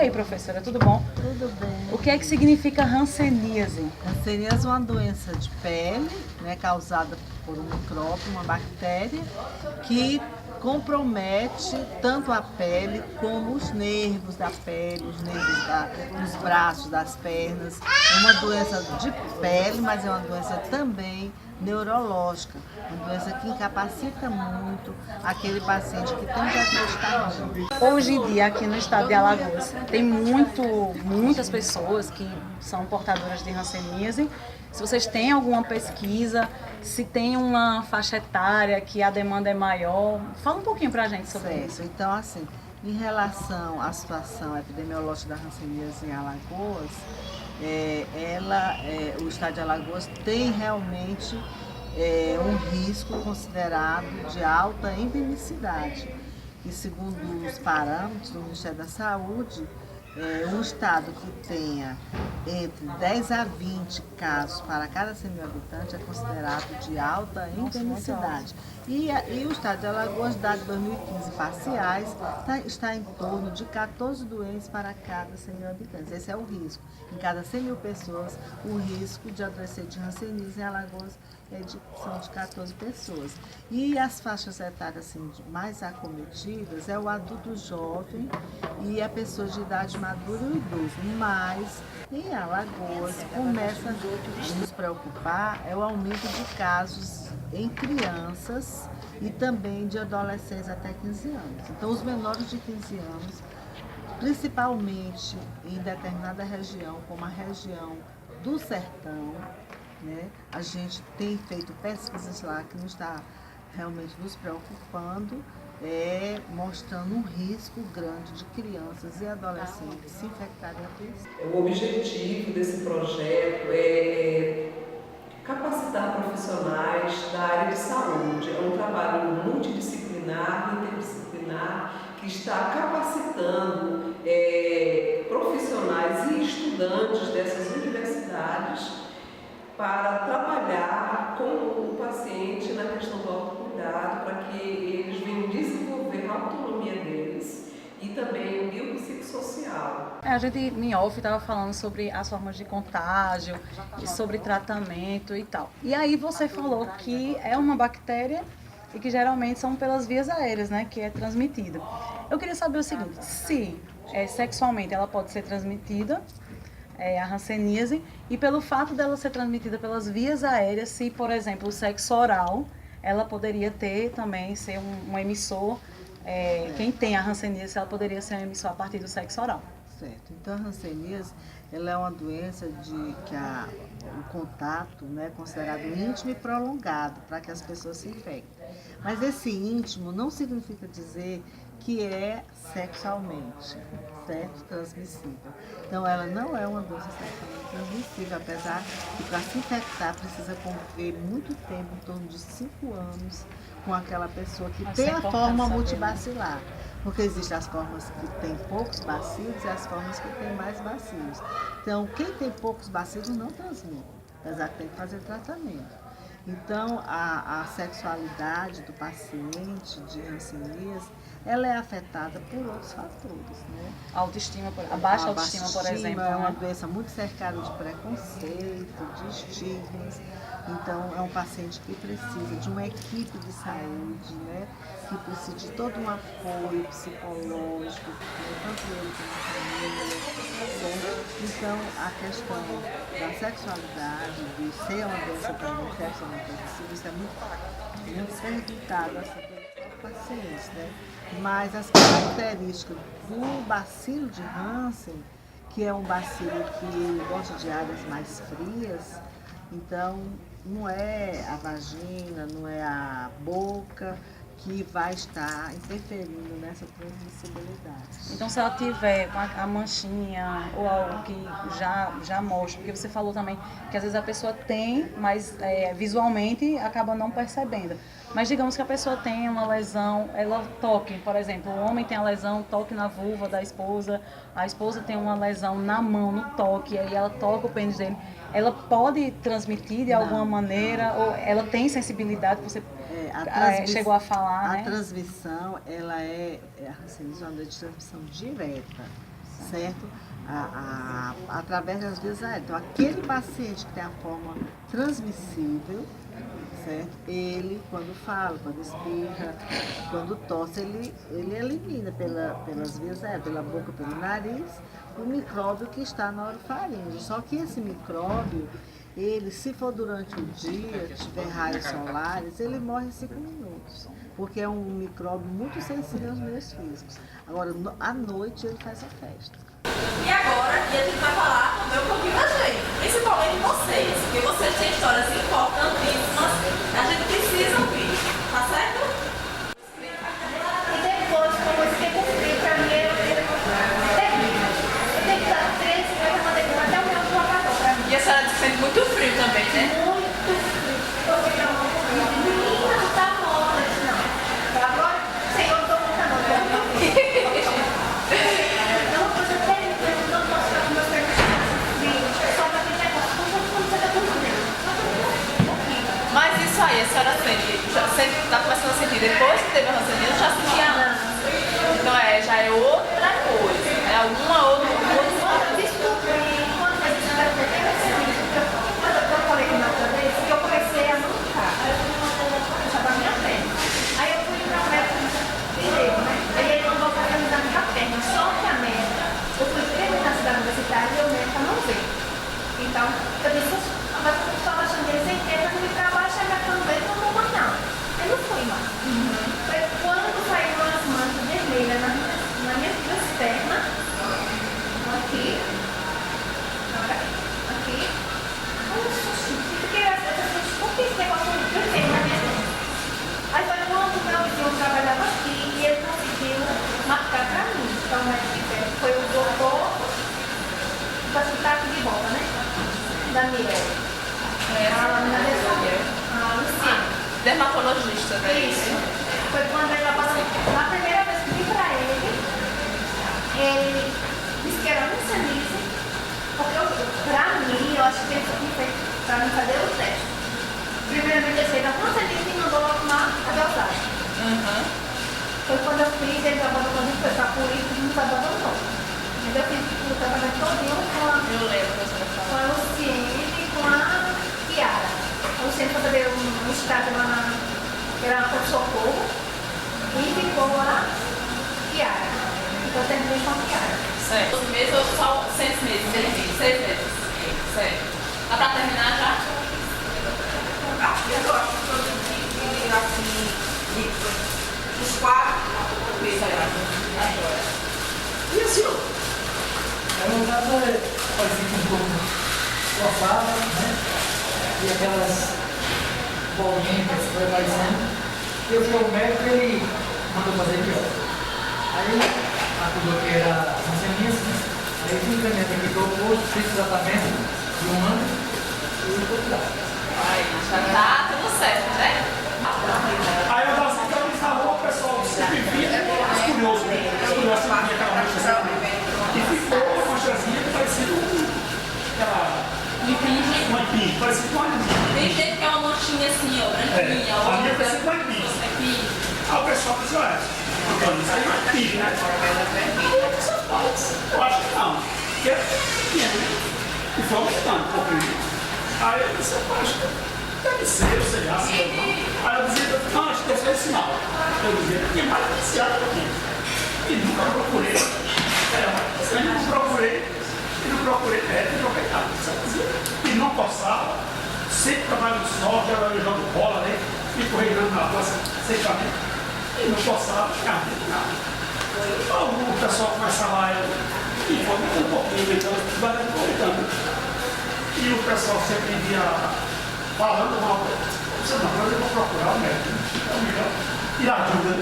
aí, professora, tudo bom? Tudo bem. O que é que significa hanseníase? Hanseníase é uma doença de pele, né, causada por um micróbio, uma bactéria, que compromete tanto a pele como os nervos da pele, os nervos dos braços, das pernas. É uma doença de pele, mas é uma doença também neurológica, uma doença que incapacita muito aquele paciente que tem diagnóstico tardio. Hoje em dia, aqui no estado de Alagoas, tem muitas pessoas que são portadoras de hanseníase. Se vocês têm alguma pesquisa, se tem uma faixa etária que a demanda é maior, fala um pouquinho pra gente sobre isso. Então, assim, em relação à situação epidemiológica da hanseníase em Alagoas, o estado de Alagoas tem realmente um risco considerado de alta endemicidade. E segundo os parâmetros do Ministério da Saúde, um estado que tenha entre 10 a 20 casos para cada 100 mil habitantes é considerado de alta endemicidade. E o estado de Alagoas, dados de 2015 parciais, está em torno de 14 doentes para cada 100 mil habitantes. Esse é o risco. Em cada 100 mil pessoas, o risco de adoecer de hanseníase em Alagoas são de 14 pessoas. E as faixas etárias assim, mais acometidas é o adulto jovem e a pessoa de idade madura e o idoso. Mas em Alagoas começa a nos preocupar é o aumento de casos em crianças e também de adolescentes até 15 anos. Então os menores de 15 anos, principalmente em determinada região, como a região do sertão, né? A gente tem feito pesquisas lá que nos está realmente nos preocupando, mostrando um risco grande de crianças e adolescentes se infectarem por isso. O objetivo desse projeto é capacitar profissionais da área de saúde. É um trabalho multidisciplinar, interdisciplinar, que está capacitando profissionais e estudantes dessas universidades para trabalhar com o paciente na questão do autocuidado, para que eles venham desenvolver a autonomia deles e também o biopsicossocial. A gente, em off, estava falando sobre as formas de contágio e sobre tratamento e tal. E aí você falou que é uma bactéria e que geralmente são pelas vias aéreas, né, que é transmitida. Eu queria saber o seguinte, se sexualmente ela pode ser transmitida, a hanseníase, e pelo fato dela ser transmitida pelas vias aéreas, se, por exemplo, o sexo oral, ela poderia ter também, ser um emissor, quem tem a hanseníase, ela poderia ser um emissor a partir do sexo oral. Certo. Então a hanseníase, ela é uma doença que o contato, né, é considerado íntimo e prolongado para que as pessoas se infectem. Mas esse íntimo não significa dizer que é sexualmente, certo? Transmissível. Então ela não é uma doença sexualmente transmissível, apesar que para se infectar precisa conviver muito tempo, em torno de 5 anos, com aquela pessoa que tem a forma multibacilar. Porque existem as formas que têm poucos bacilos e as formas que têm mais bacilos. Então, quem tem poucos bacilos não transmite, apesar que tem que fazer tratamento. Então, a sexualidade do paciente de hanseníase, ela é afetada por outros fatores, né? A baixa autoestima, por exemplo. É uma doença muito cercada de preconceito, de estigmas. Então, é um paciente que precisa de uma equipe de saúde, né? Que precisa de todo um apoio psicológico, tanto ele como a família, certo? Então, a questão da sexualidade, de ser uma doença também sexualmente transmissível, isso é muito perguntado a saber para pacientes, né? Mas as características do bacilo de Hansen, que é um bacilo que gosta de áreas mais frias, então não é a vagina, não é a boca que vai estar interferindo nessa transmissibilidade. Então, se ela tiver a manchinha ou algo que já mostra, porque você falou também que às vezes a pessoa tem, mas visualmente acaba não percebendo. Mas digamos que a pessoa tem uma lesão, ela toque, por exemplo, o homem tem a lesão, toque na vulva da esposa, a esposa tem uma lesão na mão, no toque, aí ela toca o pênis dele. Ela pode transmitir de alguma maneira, ou ela tem sensibilidade, você chegou a falar, né? A transmissão, ela a hanseníase é uma doença de transmissão direta, certo? Através das vias aéreas. Então, aquele paciente que tem a forma transmissível, certo? Ele, quando fala, quando espirra, quando tosse, ele elimina pelas vias aéreas, pela boca, pelo nariz, o micróbio que está na orofaringe. Só que esse micróbio, ele, se for durante o dia, tiver raios solares, ele morre em 5 minutos. Porque é um micróbio muito sensível aos meios físicos. Agora, à noite, ele faz a festa. E agora, a gente vai falar também um pouquinho da gente, principalmente vocês, porque vocês têm histórias importantíssimas, a gente precisa ouvir, tá certo? E depois, como esse tempo frio, pra mim é terrível. Eu tenho que estar 13 meses, eu mandei até o meu jogador pra mim. E a senhora sente muito frio também, né? Muito frio. Eu falei, não, menina, tu tá morta. Eu disse, não. Agora, Senhor, eu tô morta, não. É uma coisa terrível, eu não posso ficar com meus pés frios. Só pra ter negócio, como você tá com frio? Mas isso aí, a senhora sente, tá começando a sentir, depois que teve a ranceníase, já sentia antes. Então já é outra coisa, é alguma outra coisa. Desculpa, quando a gente vai ter quando eu falei com outra vez, que eu comecei a mancar. Aí eu fui manchar da minha perna. Aí eu fui pra médico direito, né? Aí ele mandou fazer exame da perna. Só que a médica, eu fui 3 na cidade universitária e o médico não veio. Então, eu disse, mas eu estava achando que ele sem tempo, eu fui pra baixo, aí minha cama veio, não vou mais não. Eu não fui mais. Foi quando saíram as manchas vermelhas nas minhas 2 pernas, aqui, aqui. Fiquei assim, por que esse negócio não veio na minha perna? Aí foi quando o meu vizinho trabalhava aqui e ele conseguiu marcar pra mim. Então, foi o doutor do hospital de volta, né? Daniel. A Luciana. Dermatologista, né? Isso. Foi quando ela passou. Na primeira vez que vi pra ele disse que era ranceníase, porque pra mim, eu acho que ele fez pra mim fazer o teste. Primeiramente ele fez a ranceníase e mandou tomar a dosagem. Foi quando eu fiz, ele abandonou, quando foi pra polícia, ele nos abandonou. Mas eu fiz o tratamento todinho com Eu lembro que a senhora falou. a Luciene e com a Kiara. A Luciene foi fazer um estágio lá era por socorro e ficou a Kiara. Então eu terminei com a Kiara. Certo. 12 meses ou só 6 meses? 6 meses. Certo. Dá pra terminar já? Acho que agora, assim, os 4 meses agora. E assim, ó. No caso pode ficar um pouco forçada, né? E aquelas bolinhas que vai aparecendo. E eu fui ao médico e ele mandou fazer aqui, ó. Aí acusou que era ranceníase, né? Aí fui encaminhando aqui para o posto, fiz o tratamento de 1 ano e foi curado. Aí, já tá tudo certo, né? Aí eu tava sentado na rua, o pessoal sempre via, os curiosos, né? Os curiosos sempre via aquela manchazinha. E ficou uma manchazinha que parecia aquela... uma empim, parecia uma empim. Tem gente que é uma manchinha assim, ó, branquinha. A minha parecia uma empim. Aí o pessoal disse, olha, isso aí é uma empim, né? Aí eu disse, rapaz, eu acho que não. Porque é pequeno, né? E foi aumentando um pouquinho. Aí eu disse, rapaz, acho que deve ser, eu sei lá, se eu não. Aí eu dizia, não, acho que deve ser um sinal. Eu dizia, tinha mais iniciado aqui. E nunca procurei. Eu não procurei médico, não procurei nada. E não coçava, sempre trabalho no sol, eu jogo bola, né? Fico reinando na rua, secamente. E não coçava, nada. Então o pessoal começa lá, e foi um pouquinho, então vai aproveitando. E o pessoal sempre via falando mal. Você não, mas eu vou procurar o médico. É melhor ir ajuda.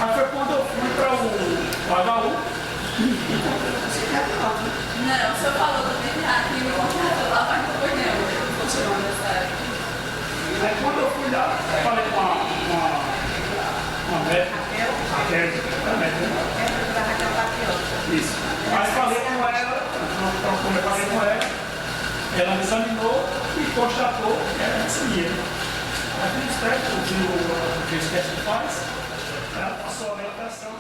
Aí foi quando eu fui para o HU. Não, o senhor falou também que aqui me contratou lá, mas não foi não. Continuando essa área. Aí quando eu fui lá, falei com uma médica, Raquel, isso. Aí falei com ela, ela me examinou e constatou que era ranceníase. Aí fiz o teste, o que esse teste faz, ela passou a medicação.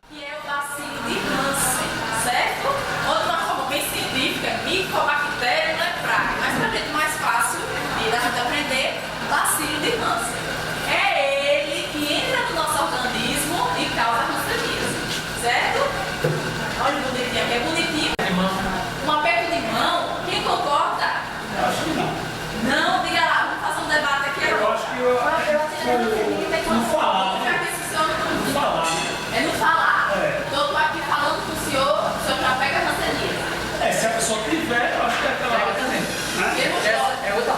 Que é o bacilo de Hansen, certo?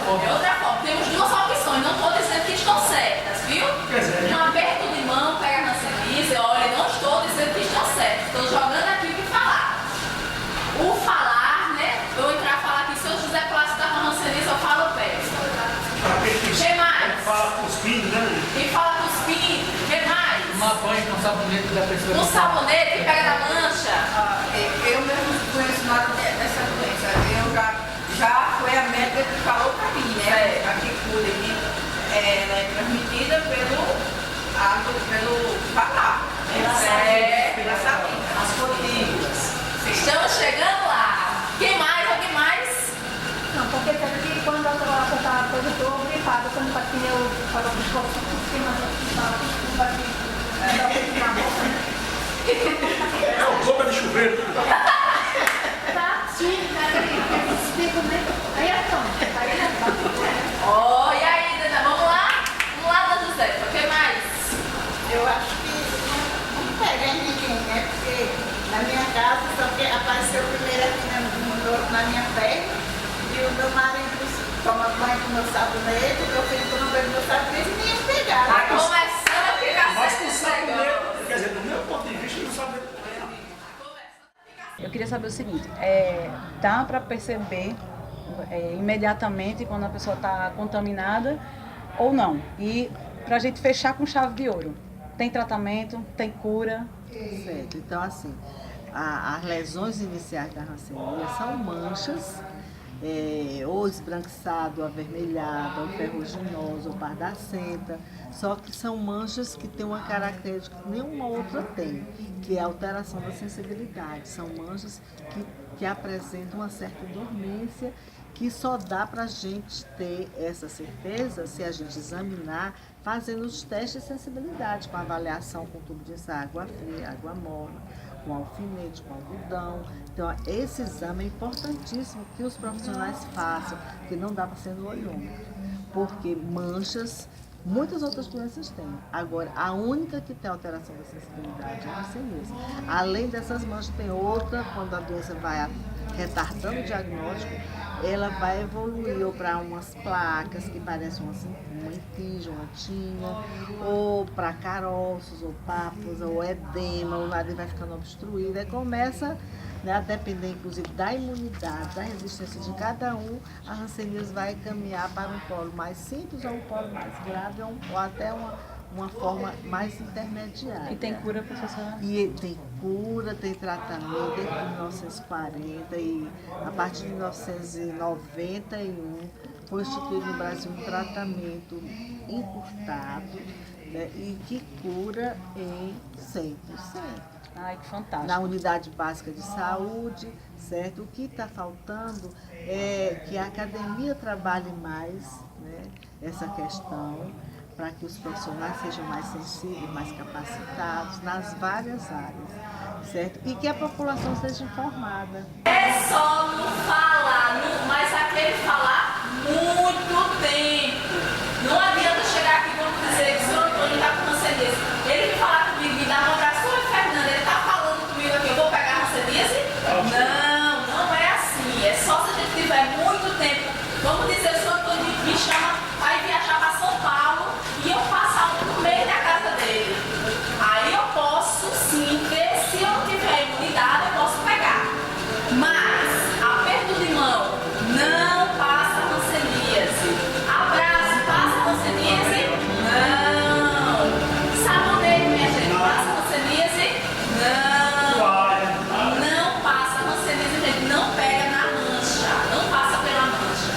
forma. É outra forma. Temos duas opções, não estou dizendo que estão certas, viu? Quer dizer, Um aperto de mão, pega na hanseníase, olha, não estou dizendo que estão certas, estou jogando aqui o que falar. O falar, né? Eu vou entrar a falar aqui, se o José Plácido está com hanseníase, eu falo peço. Que mais? fala cuspindo, né? Quem fala cuspindo, que mais? Uma banha com sabonete da pessoa. Um sabonete que pega na mancha. Eu mesmo conheço nada dessa doença. Eu já foi a médica que falou pra mim, né? A que cura aqui, ela é transmitida pelo falar. Pela saúde. As políticas. Estamos chegando lá. Quem mais? Alguém mais? Não, porque sabe que quando a outra estava coisa, eu estou gripada, quando o pneu falou que ficou por cima, fala desculpa aqui, na boca, né? É o boca de chuveiro. Tá, sim, aquele espirro, né? Aí é pronto, aí é pronto. Oh, e aí, Dana, vamos lá? Vamos lá, Dona Josefa, o que mais? Eu acho que não pega em ninguém, né? Porque na minha casa só que apareceu primeiro aqui na minha perna e o meu marido toma banho com meu sabonete, meu filho toma banho com meu sabonete e nem ia pegar. Tá Né? começando a ficar Mas com certo esse negócio. sabonete, quer dizer, do meu ponto de vista, não sabonete não. Eu queria saber o seguinte, dá para perceber imediatamente quando a pessoa está contaminada ou não? E para a gente fechar com chave de ouro, tem tratamento, tem cura? Certo, então assim, as lesões iniciais da hanseníase são manchas, ou esbranquiçado, ou avermelhado, ou ferruginoso, ou pardacenta, só que são manchas que têm uma característica que nenhuma outra tem, que é a alteração da sensibilidade. São manchas que apresentam uma certa dormência, que só dá para a gente ter essa certeza se a gente examinar fazendo os testes de sensibilidade, com avaliação com tubo de ensaio, água fria, água morna, com alfinete, com algodão. Então, esse exame é importantíssimo que os profissionais façam, que não dá para ser no olhômetro, porque manchas, muitas outras doenças têm. Agora, a única que tem alteração da sensibilidade é a hanseníase. Além dessas manchas, tem outra, quando a doença vai retardando o diagnóstico, ela vai evoluir ou para umas placas que parecem uma entinja, uma tinha, ou para caroços, ou papos, ou edema, o nariz vai ficando obstruído. Aí começa, né, a depender, inclusive, da imunidade, da resistência de cada um, a hanseníase vai caminhar para um polo mais simples, ou um polo mais grave, ou até uma forma mais intermediária. E tem cura, professora? E tem cura, tem tratamento desde 1940 e a partir de 1991 foi instituído no Brasil um tratamento encurtado, né, e que cura em 100%. Ai, que fantástico. Na unidade básica de saúde, certo? O que está faltando é que a academia trabalhe mais, né, essa questão, para que os profissionais sejam mais sensíveis, mais capacitados nas várias áreas, certo? E que a população seja informada. É só não falar, mas aquele falar muito tempo. Não adianta chegar aqui e vamos dizer que o senhor Antônio está com hanseníase. Ele me falar comigo, me dar um abraço, oi Fernanda, ele está falando comigo aqui, eu vou pegar hanseníase? Não, não é assim. É só se a gente tiver muito tempo. Vamos dizer, o senhor Antônio me chama para ir viajar para São Paulo e eu passar um mês na casa dele. Aí eu posso sim ver, se eu não tiver imunidade, eu posso pegar. Mas aperto de mão não passa hanseníase. Abraço passa hanseníase? Não. Sabonete, minha gente, passa hanseníase? Não. Não passa hanseníase, gente. Não pega na mancha. Não passa pela mancha.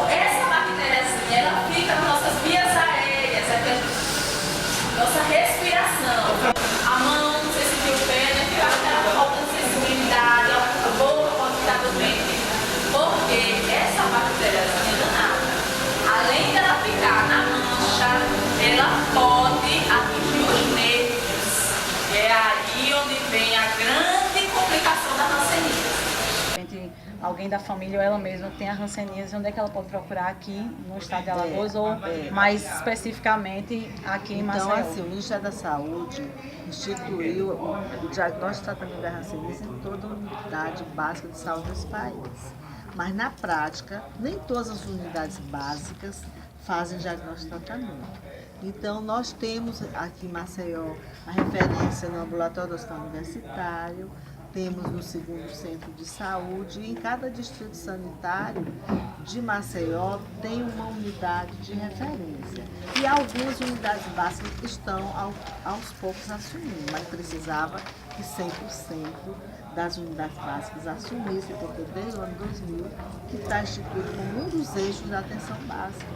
Essa bactériazinha, ela fica nas nossas vias aéreas, nossa respiração. A mão, não sei se viu o pé, né? Fica aquela falta de sensibilidade, a boca pode ficar doente. Porque essa bactériazinha danada, além dela ficar na mancha, ela pode atingir os nervos. É aí onde vem a grande complicação da hanseníase. Alguém da família ou ela mesma tem a hanseníase, onde é que ela pode procurar aqui no estado de Alagoas ou mais especificamente aqui em Maceió? Então, assim, o Ministério da Saúde instituiu o diagnóstico e tratamento da hanseníase em toda a unidade básica de saúde desse país. Mas na prática, nem todas as unidades básicas fazem diagnóstico e tratamento. Então, nós temos aqui em Maceió a referência no ambulatório do hospital universitário, temos no segundo centro de saúde, e em cada distrito sanitário de Maceió tem uma unidade de referência. E algumas unidades básicas estão aos poucos assumindo, mas precisava que 100% das unidades básicas assumissem, porque desde o ano 2000 que está instituído como um dos eixos da atenção básica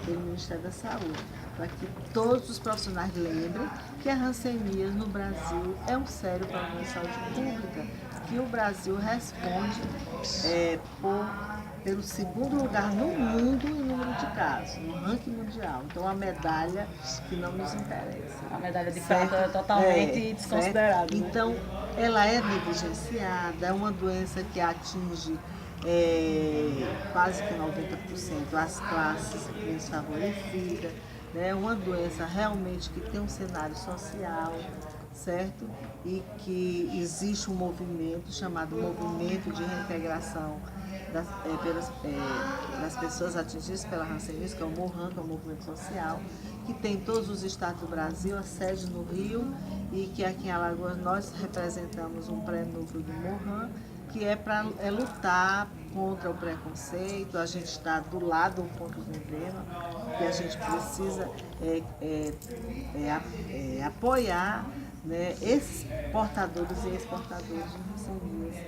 pelo Ministério da Saúde, para que todos os profissionais lembrem que a hanseníase no Brasil é um sério problema de saúde pública, que o Brasil responde pelo segundo lugar no mundo em número de casos, no ranking mundial. Então, a medalha que não nos interessa. A medalha de prata é totalmente desconsiderada. Né? Então, ela é negligenciada, é uma doença que atinge quase que 90% as classes menos favorecidas, né? Uma doença realmente que tem um cenário social, certo? E que existe um movimento chamado Movimento de Reintegração das pessoas atingidas pela hanseníase, que é o MORHAN, que é um movimento social, que tem em todos os estados do Brasil, a sede no Rio, e que aqui em Alagoas nós representamos um pré-núcleo do MORHAN, que é lutar contra o preconceito. A gente está do lado do ponto de emblema, que a gente precisa apoiar, né, esses portadores e exportadores de hanseníase.